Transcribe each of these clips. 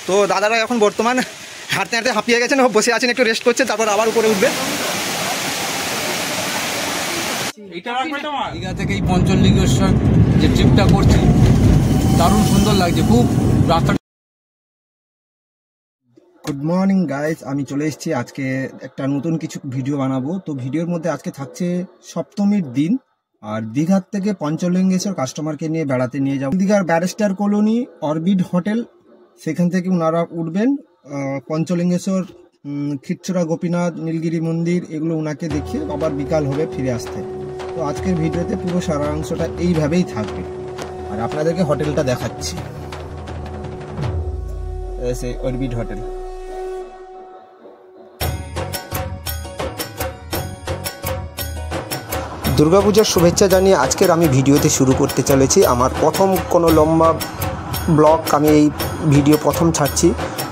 তো দাদারা এখন বর্তমান হাঁটতে হাঁটতে হাঁপিয়ে গেছেন, বসে আছেন, একটু রেস্ট করছে, তারপর আবার উপরে উঠবে। দীঘা থেকে এই পঞ্চলিঙ্গেশ্বর যে ট্রিপটা করছি দারুণ সুন্দর লাগছে খুব। রাস্তা গুড মর্নিং গাইজ, আমি চলে এসেছি আজকে একটা নতুন কিছু ভিডিও বানাবো। তো ভিডিওর মধ্যে আজকে থাকছে সপ্তমীর দিন, আর দীঘার থেকে পঞ্চলিঙ্গেশ্বর কাস্টমারকে নিয়ে বেড়াতে নিয়ে যাবো। দীঘার ব্যারিস্টার কলোনি অরবিট হোটেল, সেখান থেকে ওনারা উঠবেন পঞ্চলিঙ্গেশ্বর, খিরচুরা গোপীনাথ, নীলগিরি মন্দির, এগুলো ওনাকে দেখিয়ে আবার বিকাল হবে ফিরে আসতে। তো আজকের ভিডিওতে পুরো সারাংশটা এইভাবেই থাকবে, আর আপনাদেরকে হোটেলটা দেখাচ্ছি, অরবিট হোটেল। দুর্গাপূজার শুভেচ্ছা জানিয়ে আজকের আমি ভিডিওতে শুরু করতে চলেছি আমার প্রথম কোনো লম্বা ব্লগ। আমি এই ভিডিও প্রথম ছাড়ছি।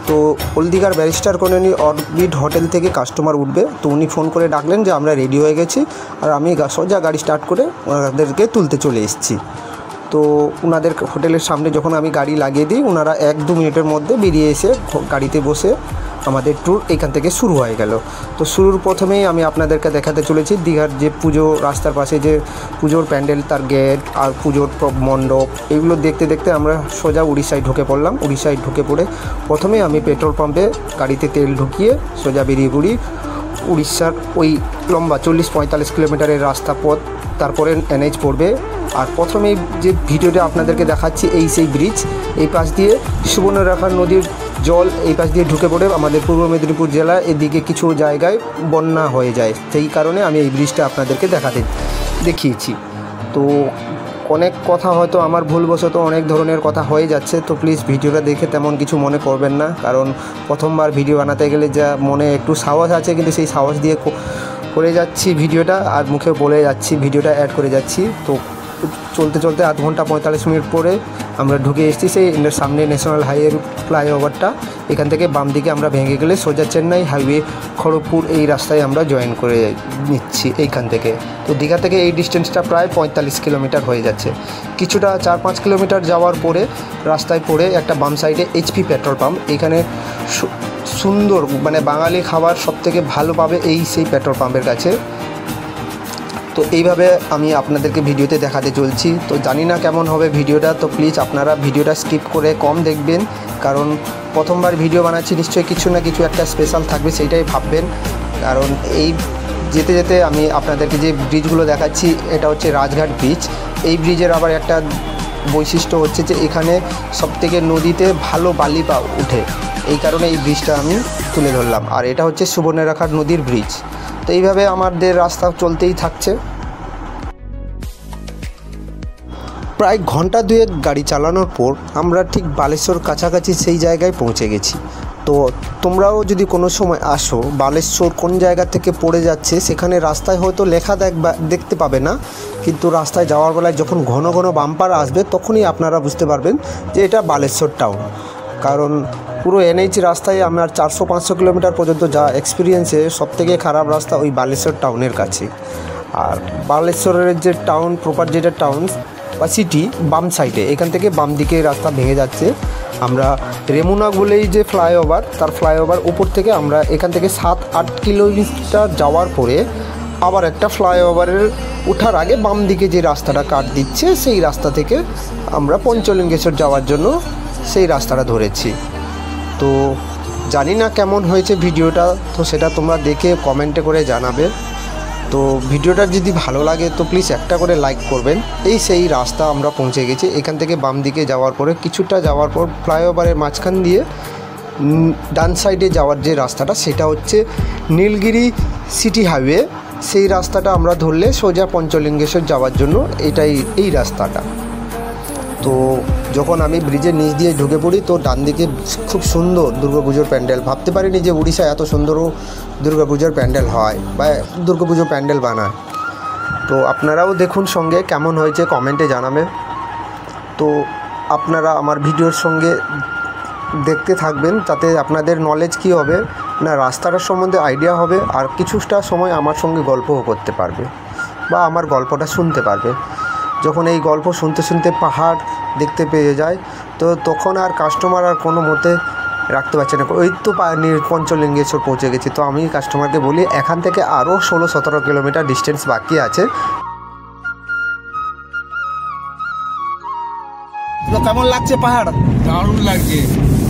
তো হলদিঘার ব্যারিস্টার কলোনি অরবিট হোটেল থেকে কাস্টমার উঠবে, তো উনি ফোন করে ডাকলেন যে আমরা রেডি হয়ে গেছি, আর আমি সোজা গাড়ি স্টার্ট করে ওনাদেরকে তুলতে চলে এসেছি। তো ওনাদের হোটেলের সামনে যখন আমি গাড়ি লাগিয়ে দিই, ওনারা 1-2 মিনিটের মধ্যে বেরিয়ে এসে গাড়িতে বসে আমাদের ট্যুর এখান থেকে শুরু হয়ে গেল। তো শুরুর প্রথমেই আমি আপনাদেরকে দেখাতে চলেছি দীঘার যে পুজো, রাস্তার পাশে যে পুজোর প্যান্ডেল, তার গেট আর পুজোর মণ্ডপ, এগুলো দেখতে দেখতে আমরা সোজা উড়িষ্যায় ঢুকে পড়লাম। উড়িষ্যায় ঢুকে পড়ে প্রথমেই আমি পেট্রোল পাম্পে গাড়িতে তেল ঢুকিয়ে সোজা বেরিয়ে পড়ি উড়িষ্যার ওই লম্বা 40-45 কিলোমিটারের রাস্তা পথ, তারপরে NH পড়বে। আর প্রথমেই যে ভিডিওটা আপনাদেরকে দেখাচ্ছি এই সেই ব্রিজ, এই পাশ দিয়ে সুবর্ণরেখা নদীর জল এই পাশ দিয়ে ঢুকে পড়ে আমাদের পূর্ব মেদিনীপুর জেলা। এদিকে কিছু জায়গায় বন্যা হয়ে যায়, সেই কারণে আমি এই ব্রিজটা আপনাদেরকে দেখিয়েছি। তো অনেক কথা হয়তো আমার ভুলবশত অনেক ধরনের কথা হয়ে যাচ্ছে, তো প্লিজ ভিডিওটা দেখে তেমন কিছু মনে করবেন না, কারণ প্রথমবার ভিডিও বানাতে গেলে যা মনে একটু সাহস আছে, কিন্তু সেই সাহস দিয়ে করে যাচ্ছি ভিডিওটা, আর মুখে বলে যাচ্ছি, ভিডিওটা অ্যাড করে যাচ্ছি। তো চলতে চলতে আধ ঘন্টা 45 মিনিট পরে আমরা ঢুকে এসেছি সেই সামনে ন্যাশনাল হাইওয়ে ফ্লাইওভারটা। এখান থেকে বাম দিকে আমরা ভেঙে গেলে সোজা চেন্নাই হাইওয়ে খড়গপুর, এই রাস্তায় আমরা জয়েন করে নিচ্ছি এইখান থেকে। তো দীঘা থেকে এই ডিস্টেন্সটা প্রায় 45 কিলোমিটার হয়ে যাচ্ছে। কিছুটা 4-5 কিলোমিটার যাওয়ার পরে রাস্তায় পড়ে একটা বাম সাইডে HP পেট্রোল পাম্প। এখানে সুন্দর মানে বাঙালি খাবার সবথেকে ভালো পাবে এই সেই পেট্রোল পাম্পের কাছে। তো এইভাবে আমি আপনাদেরকে ভিডিওতে দেখাতে চলছি। তো জানি না কেমন হবে ভিডিওটা, তো প্লিজ আপনারা ভিডিওটা স্কিপ করে কম দেখবেন, কারণ প্রথমবার ভিডিও বানাচ্ছি, নিশ্চয়ই কিছু না কিছু একটা স্পেশাল থাকবে, সেইটাই ভাববেন। কারণ এই যেতে যেতে আমি আপনাদেরকে যে ব্রিজগুলো দেখাচ্ছি, এটা হচ্ছে রাজঘাট ব্রিজ। এই ব্রিজের আবার একটা বৈশিষ্ট্য হচ্ছে যে এখানে সবথেকে নদীতে ভালো বালি উঠে, এই কারণে এই ব্রিজটা আমি তুলে ধরলাম। আর এটা হচ্ছে সুবর্ণরেখা নদীর ব্রিজ। তো এইভাবে আমাদের রাস্তা চলতেই থাকছে। প্রায় ঘন্টা 2 গাড়ি চালানোর পর আমরা ঠিক বালেশ্বর কাছাকাছি সেই জায়গায় পৌঁছে গেছি। তো তোমরাও যদি কোনো সময় আসো, বালেশ্বর কোন জায়গা থেকে পড়ে যাচ্ছে সেখানে রাস্তায় হয়তো লেখা দেখতে পাবে না, কিন্তু রাস্তায় যাওয়ার বেলায় যখন ঘন ঘন বাম্পার আসবে তখনই আপনারা বুঝতে পারবেন যে এটা বালেশ্বর টাউন। কারণ পুরো NH রাস্তায় আমার 400-500 কিলোমিটার পর্যন্ত যা এক্সপিরিয়েন্সে সবথেকে খারাপ রাস্তা ওই বালেশ্বর টাউনের কাছে। আর বালেশ্বরের যে টাউন প্রপার, যেটা টাউন বা সিটি, বাম সাইডে এখান থেকে বাম দিকে রাস্তা ভেঙে যাচ্ছে। আমরা রেমুনা বলেই যে ফ্লাইওভার, তার ফ্লাইওভার উপর থেকে আমরা এখান থেকে 7-8 কিলোমিটার যাওয়ার পরে আবার একটা ফ্লাইওভারের ওঠার আগে বাম দিকে যে রাস্তাটা কাট দিচ্ছে, সেই রাস্তা থেকে আমরা পঞ্চলিঙ্গেশ্বর যাওয়ার জন্য সেই রাস্তাটা ধরেছি। তো জানি না কেমন হয়েছে ভিডিওটা, তো সেটা তোমরা দেখে কমেন্টে করে জানাবে। তো ভিডিওটা যদি ভালো লাগে তো প্লিজ একটা করে লাইক করবেন। এই সেই রাস্তা আমরা পৌঁছে গেছি। এখান থেকে বাম দিকে যাওয়ার পরে কিছুটা যাওয়ার পর ফ্লাইওভারের মাঝখান দিয়ে ডান সাইডে যাওয়ার যে রাস্তাটা, সেটা হচ্ছে নীলগিরি সিটি হাইওয়ে। সেই রাস্তাটা আমরা ধরলে সোজা পঞ্চলিঙ্গেশ্বর যাওয়ার জন্য এটাই এই রাস্তাটা। তো যখন আমি ব্রিজের নিচ দিয়ে ঢুকে পড়ি, তো ডান দিকে খুব সুন্দর দুর্গাপুজোর প্যান্ডেল। ভাবতে পারিনি যে উড়িষ্যায় এত সুন্দরও দুর্গাপুজোর প্যান্ডেল হয় বা দুর্গাপুজোর প্যান্ডেল বানায়। তো আপনারাও দেখুন, সঙ্গে কেমন হয়েছে কমেন্টে জানাবে। তো আপনারা আমার ভিডিওর সঙ্গে দেখতে থাকবেন, তাতে আপনাদের নলেজ কী হবে না, রাস্তাটার সম্বন্ধে আইডিয়া হবে, আর কিছুটা সময় আমার সঙ্গে গল্পও করতে পারবে বা আমার গল্পটা শুনতে পারবে। যখন এই গল্প শুনতে শুনতে পাহাড় দেখতে পেয়ে যায়, তো তখন আর কাস্টমার আর কোনো মতে রাখতে পারছে না, ওই তো পঞ্চলিঙ্গেশ্বর পৌঁছে গেছি। তো আমি কাস্টমারকে বলি এখান থেকে আরও 16-17 কিলোমিটার ডিস্টেন্স বাকি আছে। তো কেমন লাগছে পাহাড়? দারুণ লাগছে,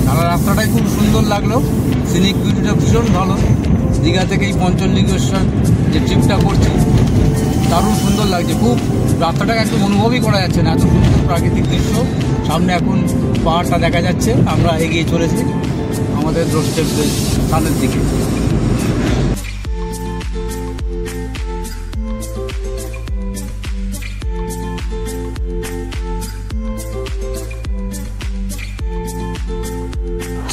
সারা রাস্তাটাই খুব সুন্দর লাগলো, সিনিক ভিউটা ভীষণ ভালো। দীঘা থেকে এই পঞ্চলিঙ্গেশ্বর যে ট্রিপটা করছি দারুণ সুন্দর লাগছে, খুব রাস্তাটাকে একদম অনুভবই করা যাচ্ছে না, এত সুন্দর প্রাকৃতিক দৃশ্য। সামনে এখন পাহাড়টা দেখা যাচ্ছে, আমরা এগিয়ে চলেছি আমাদের দ্রষ্টব্যের স্থানের দিকে।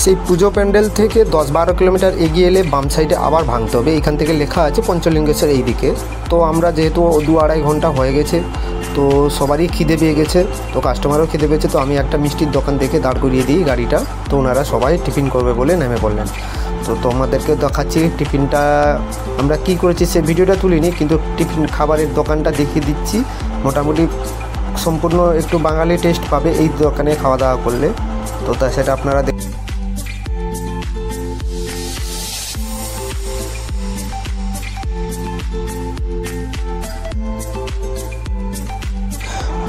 সেই পুজো প্যান্ডেল থেকে 10-12 কিলোমিটার এগিয়ে এলে বাম সাইডে আবার ভাঙতে হবে। এখান থেকে লেখা আছে পঞ্চলিঙ্গেশ্বর এই দিকে। তো আমরা যেহেতু 2-2.5 ঘন্টা হয়ে গেছে, তো সবারই খিদে পেয়ে গেছে, তো কাস্টমারও খিদে পেয়েছে। তো আমি একটা মিষ্টির দোকান থেকে দাঁড় করিয়ে দিই গাড়িটা, তো ওনারা সবাই টিফিন করবে বলে নেমে পড়লেন। তো তোমাদেরকে দেখাচ্ছি টিফিনটা আমরা কি করেছি, সে ভিডিওটা তুলিনি, কিন্তু টিফিন খাবারের দোকানটা দেখিয়ে দিচ্ছি। মোটামুটি সম্পূর্ণ একটু বাঙালি টেস্ট পাবে এই দোকানে খাওয়া দাওয়া করলে, তো সেটা আপনারা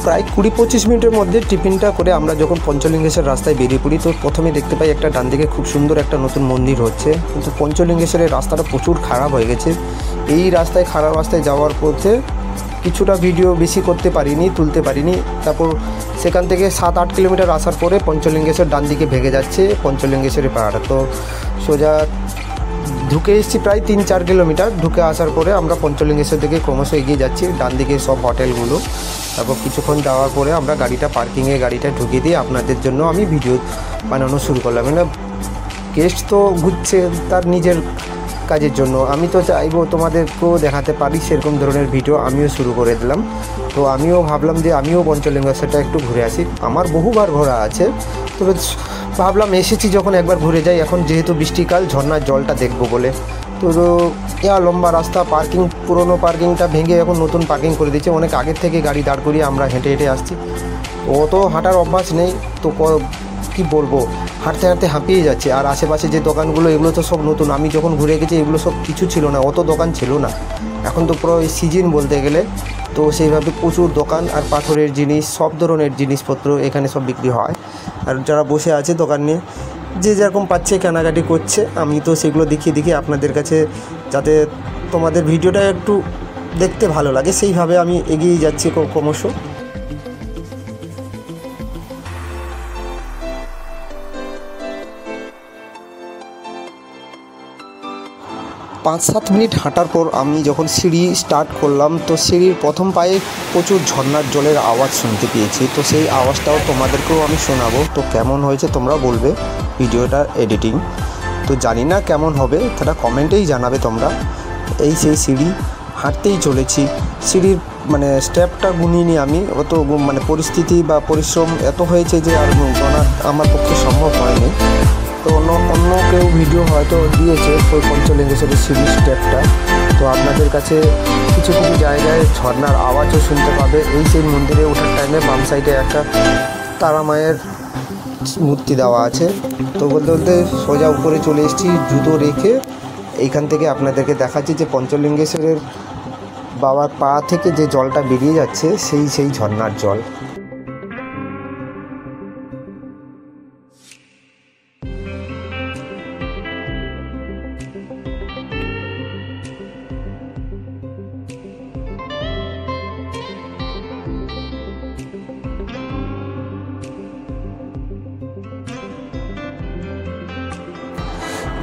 প্রায় 20-25 মিনিটের মধ্যে টিফিনটা করে আমরা যখন পঞ্চলিঙ্গেশ্বর রাস্তায় বেরিয়ে পড়ি, তো প্রথমে দেখতে পাই একটা ডান দিকে খুব সুন্দর একটা নতুন মন্দির হচ্ছে, কিন্তু পঞ্চলিঙ্গেশ্বরের রাস্তাটা প্রচুর খারাপ হয়ে গেছে। এই রাস্তায় খারাপ রাস্তায় যাওয়ার পথে কিছুটা ভিডিও বেশি করতে পারিনি, তুলতে পারিনি। তারপর সেখান থেকে 7-8 কিলোমিটার আসার পরে পঞ্চলিঙ্গেশ্বর ডান দিকে ভেঙে যাচ্ছে পঞ্চলিঙ্গেশ্বরের পাহাড়। তো সোজা ঢুকে এসেছি প্রায় 3-4 কিলোমিটার, ঢুকে আসার পরে আমরা পঞ্চলিঙ্গেশ্বর দিকে ক্রমশ এগিয়ে যাচ্ছি, ডান দিকে সব হোটেলগুলো। তারপর কিছুক্ষণ যাওয়ার পরে আমরা গাড়িটা পার্কিংয়ে গাড়িটা ঢুকিয়ে দিয়ে আপনাদের জন্য আমি ভিডিও বানানো শুরু করলাম। মানে গেস্ট তো ঘুরছে তার নিজের কাজের জন্য, আমি তো চাইবো তোমাদেরকেও দেখাতে পারি সেরকম ধরনের ভিডিও আমিও শুরু করে দিলাম। তো আমিও ভাবলাম যে আমিও পঞ্চলিঙ্গেশ্বরটা একটু ঘুরে আসি, আমার বহুবার ঘোরা আছে, তবে ভাবলাম এসেছি যখন একবার ঘুরে যাই। এখন যেহেতু বৃষ্টিকাল, ঝর্নার জলটা দেখবো বলে। তো লম্বা রাস্তা, পার্কিং পুরনো পার্কিংটা ভেঙে এখন নতুন পার্কিং করে দিচ্ছে। অনেক আগের থেকে গাড়ি দাঁড় করিয়ে আমরা হেঁটে হেঁটে আসছি, অত হাঁটার অভ্যাস নেই, তো কি বলবো, হাঁটতে হাঁটতে হাঁপিয়ে যাচ্ছে। আর আশেপাশে যে দোকানগুলো এগুলো তো সব নতুন, আমি যখন ঘুরে গেছি এগুলো সব কিছু ছিল না, অত দোকান ছিল না। এখন তো পুরো সিজন বলতে গেলে, তো সেইভাবে প্রচুর দোকান আর পাথরের জিনিস, সব ধরনের জিনিসপত্র এখানে সব বিক্রি হয়। আর যারা বসে আছে দোকান নিয়ে যে যেরকম পাচ্ছে কেনাকাটি করছে, আমি তো সেগুলো দেখিয়ে আপনাদের কাছে, যাতে তোমাদের ভিডিওটা একটু দেখতে ভালো লাগে সেইভাবে আমি এগিয়ে যাচ্ছি ক্রমশ। 5-7 মিনিট হাঁটার পর আমি যখন সিঁড়ি স্টার্ট করলাম, তো সিঁড়ির প্রথম পায়ে প্রচুর ঝর্নার জলের আওয়াজ শুনতে পেয়েছি। তো সেই আওয়াজটাও তোমাদেরকেও আমি শোনাবো। তো কেমন হয়েছে তোমরা বলবে ভিডিওটার এডিটিং, তো জানি না কেমন হবে, সেটা কমেন্টেই জানাবে তোমরা। এই সেই সিঁড়ি হাঁটতেই চলেছি, সিঁড়ির মানে স্টেপটা গুনিনি আমি, অত মানে পরিস্থিতি বা পরিশ্রম এত হয়েছে যে আর গোনা আমার পক্ষে সম্ভব হয়নি। তো অন্য কেউ ভিডিও হয়তো দিয়েছে ওই পঞ্চলিঙ্গেশ্বরের সিঁড়ির স্টেপটা, তো আপনাদের কাছে কিছু কিছু জায়গায় ঝর্নার আওয়াজও শুনতে পাবে। এই সেই মন্দিরে ওঠার টাইমে বাম সাইডে একটা তারা মায়ের মূর্তি দেওয়া আছে। তো বলতে বলতে সোজা উপরে চলে এসেছি জুতো রেখে। এইখান থেকে আপনাদেরকে দেখাচ্ছি যে পঞ্চলিঙ্গেশ্বরের বাবার পা থেকে যে জলটা বেরিয়ে যাচ্ছে সেই ঝর্নার জল।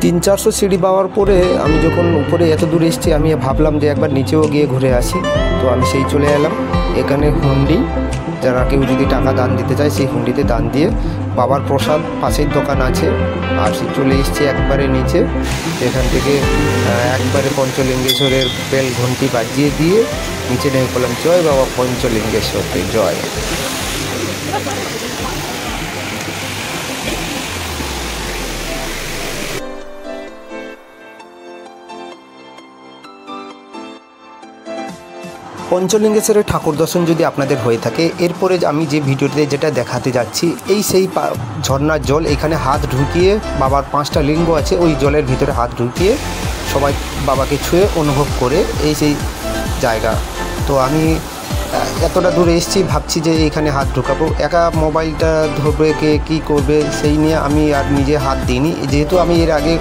তিন 400 সিঁড়ি পাওয়ার পরে আমি যখন উপরে এত দূর এসেছি, আমি ভাবলাম যে একবার নিচেও গিয়ে ঘুরে আসি। তো আমি সেই চলে এলাম এখানে হুন্ডি, যারা কেউ যদি টাকা দান দিতে চায় সেই হুন্ডিতে দান দিয়ে বাবার প্রসাদ পাশের দোকান আছে। আর সে চলে এসছে একবারে নিচে, এখান থেকে একবারে পঞ্চলিঙ্গেশ্বরের বেল ঘন্টি বাজিয়ে দিয়ে নিচে নেমে পড়লাম। জয় বাবা পঞ্চলিঙ্গেশ্বরকে জয়। পঞ্চলিঙ্গেশ্বরের ঠাকুর দর্শন যদি আপনাদের হয়ে থাকে, এরপরে আমি যে ভিডিওতে যেটা দেখাতে যাচ্ছি, এই সেই ঝর্ণার জল। এখানে হাত ঢুকিয়ে বাবার 5টা লিঙ্গ আছে, ওই জলের ভিতরে হাত ঢুকিয়ে সবাই বাবাকে ছুঁয়ে অনুভব করে এই সেই জায়গা। তো আমি এতটা দূরে এসেছি, ভাবছি যে এখানে হাত ঢুকাবো, একা মোবাইলটা ধরবে কে কী করবে সেই নিয়ে আমি আর নিজে হাত দিইনি। যেহেতু আমি এর আগে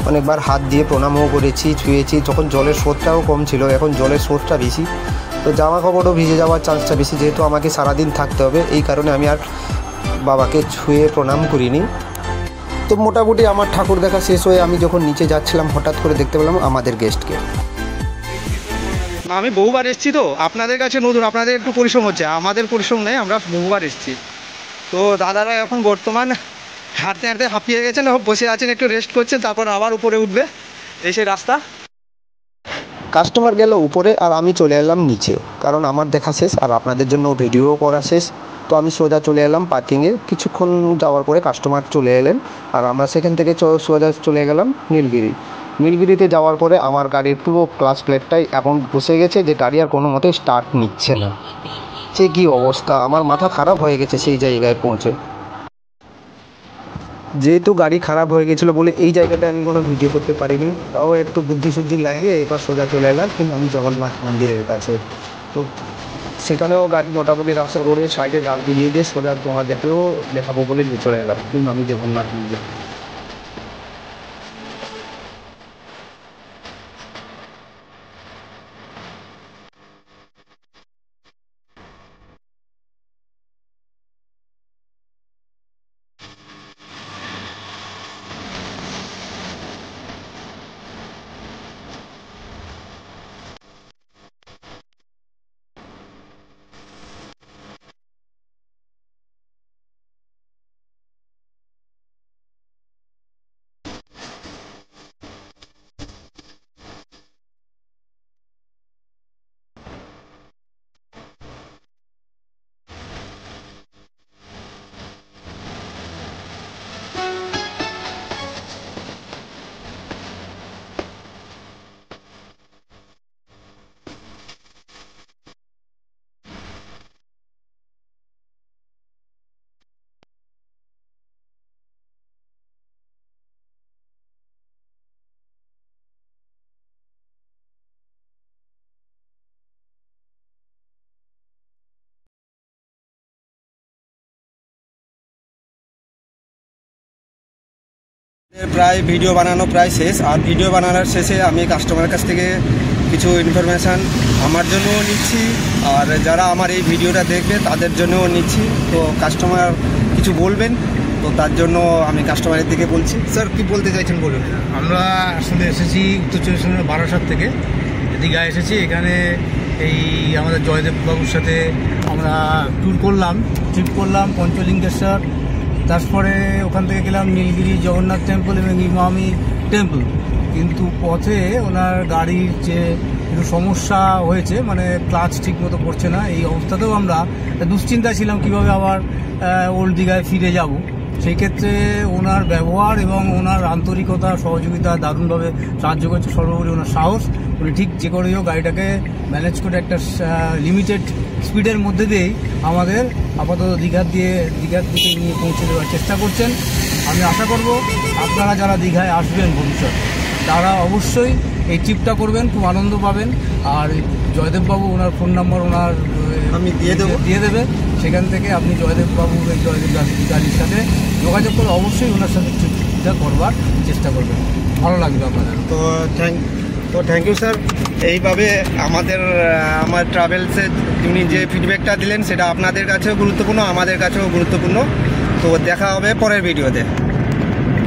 অনেকবার হাত দিয়ে প্রণামও করেছি, ছুঁয়েছি, তখন জলের স্রোতটাও কম ছিল, এখন জলের স্রোতটা বেশি, তো জামা কাপড়ও ভিজে যাওয়ার চান্সটা বেশি। যেহেতু আমাকে সারাদিন থাকতে হবে, এই কারণে আমি আর বাবাকে ছুঁয়ে প্রণাম করিনি। তো মোটামুটি আমার ঠাকুর দেখা শেষ হয়ে আমি যখন নিচে যাচ্ছিলাম, হঠাৎ করে দেখতে পেলাম আমাদের গেস্টকে। আমি বহুবার এসেছি, তো আপনাদের কাছে নতুন, আপনাদের একটু পরিশ্রম হচ্ছে, আমাদের পরিশ্রম নেই, আমরা বহুবার এসেছি। তো দাদারা এখন বর্তমান হাঁটতে হাঁটতে হাঁপিয়ে গেছেন, বসে আছেন, একটু রেস্ট করছেন, তারপর আবার উপরে উঠবে, এই সেই রাস্তা। কাস্টমার গেল উপরে আর আমি চলে এলাম নিচে, কারণ আমার দেখা শেষ আর আপনাদের জন্য ভিডিও করা শেষ। তো আমি সোজা চলে এলাম পার্কিংয়ে। কিছুক্ষণ যাওয়ার পরে কাস্টমার চলে এলেন আর আমরা সেখান থেকে সোজা চলে গেলাম নীলগিরিতে যাওয়ার পরে আমার গাড়ির পুরো ক্লাচ প্লেটটাই এখন বসে গেছে, যে গাড়ি আর কোনো মতে স্টার্ট নিচ্ছে না। সে কী অবস্থা, আমার মাথা খারাপ হয়ে গেছে সেই জায়গায় পৌঁছে। যেহেতু গাড়ি খারাপ হয়ে গেছিলো বলে এই জায়গাটা আমি কোনো ভিডিও করতে পারিনি, তাও একটু বুদ্ধি লাগিয়ে এবার সোজা চলে এলাম কিন্তু আমি জগন্নাথ মন্দিরের কাছে। তো সেখানেও গাড়ি মোটামুটি রাস্তা রোডের সাইডে গাড়ি দিয়ে সোজা তোমাদেরকেও দেখাবো বলে নিয়ে চলে এলাম কিন্তু আমি জগন্নাথ মন্দির। প্রায় ভিডিও বানানো প্রায় শেষ, আর ভিডিও বানানোর শেষে আমি কাস্টমারের কাছ থেকে কিছু ইনফরমেশান আমার জন্যও নিচ্ছি, আর যারা আমার এই ভিডিওটা দেখবে তাদের জন্যও নিচ্ছি। তো কাস্টমার কিছু বলবেন, তো তার জন্য আমি কাস্টমারের দিকে বলছি। স্যার কী বলতে চাইছেন বলুন। আমরা আসলে এসেছি উত্তর চব্বিশ পরগনার বারাসাত থেকে দীঘা এসেছি। এখানে এই আমাদের জয়দেব বাবুর সাথে আমরা ট্রিপ করলাম পঞ্চলিঙ্গেশ্বর, তারপরে ওখান থেকে গেলাম নীলগিরি জগন্নাথ টেম্পল এবং ইমামি টেম্পল। কিন্তু পথে ওনার গাড়ির যে একটু সমস্যা হয়েছে, মানে ক্লাচ ঠিক মতো করছে না, এই অবস্থাতেও আমরা দুশ্চিন্তায় ছিলাম কীভাবে আবার ওল্ড দীঘায় ফিরে যাব। সেই ক্ষেত্রে ওনার ব্যবহার এবং ওনার আন্তরিকতা সহযোগিতা দারুণভাবে সাহায্য করছে, সর্বোপরি ওনার সাহস। উনি ঠিক যে করেও গাড়িটাকে ম্যানেজ করে একটা লিমিটেড স্পিডের মধ্যে দিয়েই আমাদের আপাতত দীঘার দিকে নিয়ে পৌঁছে দেওয়ার চেষ্টা করছেন। আমি আশা করব আপনারা যারা দীঘায় আসবেন ভবিষ্যৎ, তারা অবশ্যই এই ট্রিপটা করবেন, খুব আনন্দ পাবেন। আর জয়দেববাবু ওনার ফোন নাম্বার আমি দিয়ে দেবে, সেখান থেকে আপনি জয়দেববাবু এই জয়দেব গাড়ির সাথে যোগাযোগ করে অবশ্যই ওনার সাথে ট্রিপটা করবার চেষ্টা করবেন, ভালো লাগবে আপনাদের। তো থ্যাংক ইউ স্যার। এইভাবে আমার ট্রাভেলসে উনি যে ফিডব্যাকটা দিলেন সেটা আপনাদের কাছেও গুরুত্বপূর্ণ, আমাদের কাছেও গুরুত্বপূর্ণ। তো দেখা হবে পরের ভিডিওতে।